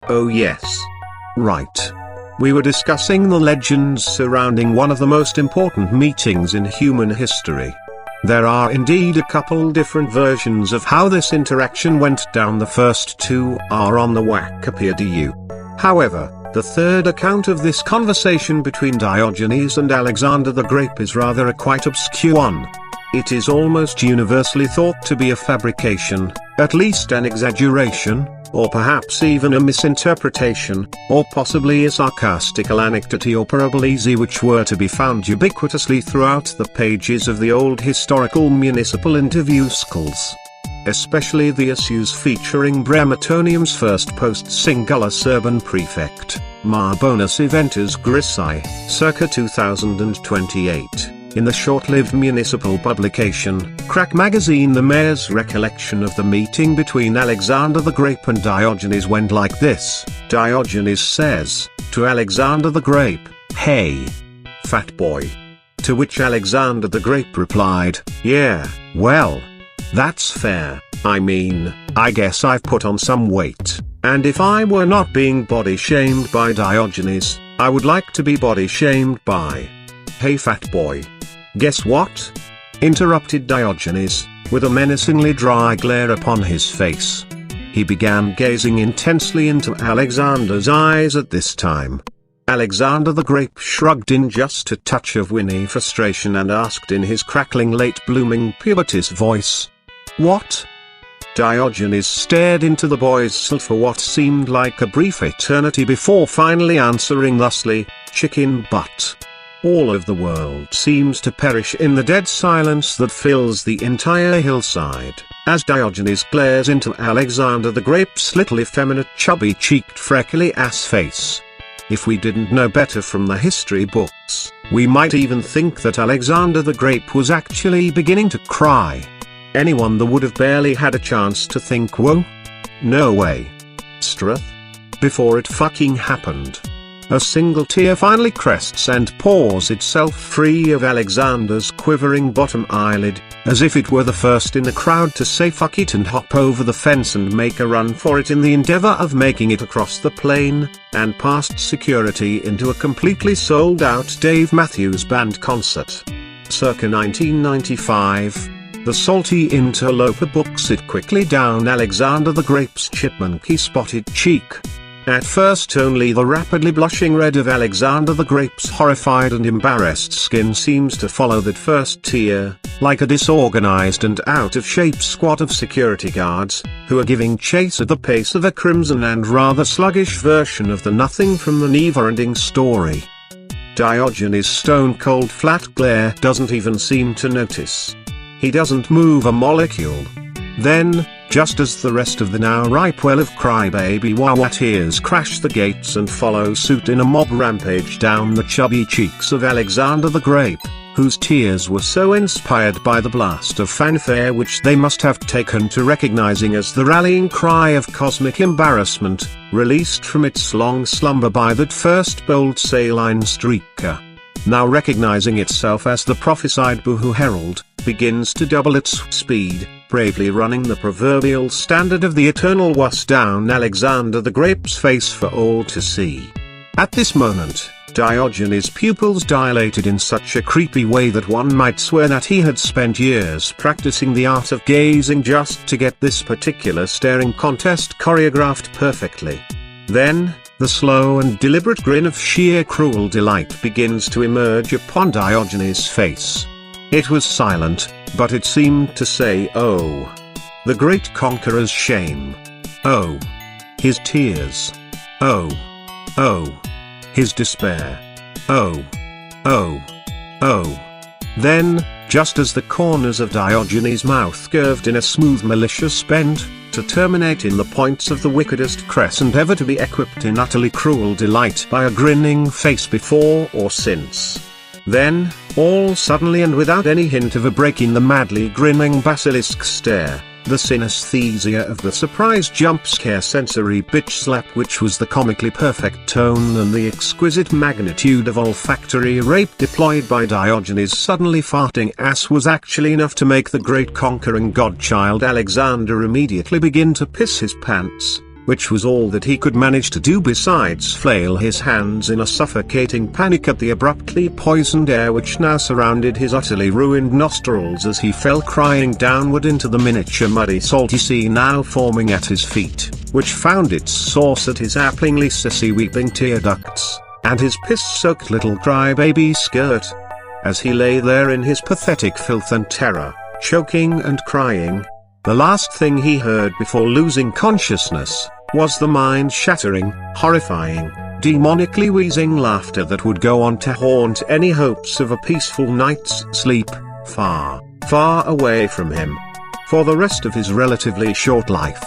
Oh yes. Right. We were discussing the legends surrounding one of the most important meetings in human history. There are indeed a couple different versions of how this interaction went down. The first two are on the Wikipedia. However, the third account of this conversation between Diogenes and Alexander the Great is rather a quite obscure one. It is almost universally thought to be a fabrication, at least an exaggeration, or perhaps even a misinterpretation, or possibly a sarcastical anecdote or parabole which were to be found ubiquitously throughout the pages of the old historical municipal interviewscles. Especially the issues featuring Bremetonium's first post-singular Serban prefect, Mar Bonus Eventus Grissae, circa 2028. In the short-lived municipal publication, Crack Magazine, the mayor's recollection of the meeting between Alexander the Great and Diogenes went like this. Diogenes says, to Alexander the Great, "Hey, fat boy." To which Alexander the Great replied, "Yeah, well, that's fair. I mean, I guess I've put on some weight, and if I were not being body-shamed by Diogenes, I would like to be body-shamed by." "Hey fat boy. Guess what?" interrupted Diogenes, with a menacingly dry glare upon his face. He began gazing intensely into Alexander's eyes at this time. Alexander the Great shrugged in just a touch of winny frustration and asked in his crackling late-blooming puberty's voice, "What?" Diogenes stared into the boy's soul for what seemed like a brief eternity before finally answering thusly, "Chicken butt." All of the world seems to perish in the dead silence that fills the entire hillside, as Diogenes glares into Alexander the Great's little effeminate chubby-cheeked freckly-ass face. If we didn't know better from the history books, we might even think that Alexander the Great was actually beginning to cry. Anyone that would have barely had a chance to think, whoa, no way, Struth, before it fucking happened. A single tear finally crests and pours itself free of Alexander's quivering bottom eyelid, as if it were the first in the crowd to say fuck it and hop over the fence and make a run for it in the endeavor of making it across the plain, and past security into a completely sold-out Dave Matthews Band concert. Circa 1995, the salty interloper books it quickly down Alexander the Great's chipmunky-spotted cheek. At first only the rapidly blushing red of Alexander the Great's horrified and embarrassed skin seems to follow that first tear, like a disorganized and out-of-shape squad of security guards, who are giving chase at the pace of a crimson and rather sluggish version of the nothing from the never-ending story. Diogenes' stone-cold flat glare doesn't even seem to notice. He doesn't move a molecule. Then, just as the rest of the now ripe well of crybaby wawa tears crash the gates and follow suit in a mob rampage down the chubby cheeks of Alexander the Great, whose tears were so inspired by the blast of fanfare which they must have taken to recognizing as the rallying cry of cosmic embarrassment, released from its long slumber by that first bold saline streaker. Now recognizing itself as the prophesied boohoo herald, begins to double its speed, bravely running the proverbial standard of the eternal was down Alexander the Great's face for all to see. At this moment, Diogenes' pupils dilated in such a creepy way that one might swear that he had spent years practicing the art of gazing just to get this particular staring contest choreographed perfectly. Then, the slow and deliberate grin of sheer cruel delight begins to emerge upon Diogenes' face. It was silent, but it seemed to say, oh, the great conqueror's shame. Oh, his tears. Oh, his despair. Oh. Then, just as the corners of Diogenes' mouth curved in a smooth malicious bend, to terminate in the points of the wickedest crescent ever to be equipped in utterly cruel delight by a grinning face before or since. Then, all suddenly and without any hint of a break in the madly grinning basilisk stare, the synesthesia of the surprise jump-scare sensory bitch slap which was the comically perfect tone and the exquisite magnitude of olfactory rape deployed by Diogenes' suddenly farting ass was actually enough to make the great conquering godchild Alexander immediately begin to piss his pants, which was all that he could manage to do besides flail his hands in a suffocating panic at the abruptly poisoned air which now surrounded his utterly ruined nostrils as he fell crying downward into the miniature muddy salty sea now forming at his feet, which found its source at his applingly sissy weeping tear ducts, and his piss-soaked little crybaby skirt. As he lay there in his pathetic filth and terror, choking and crying, the last thing he heard before losing consciousness was the mind-shattering, horrifying, demonically wheezing laughter that would go on to haunt any hopes of a peaceful night's sleep, far, far away from him, for the rest of his relatively short life.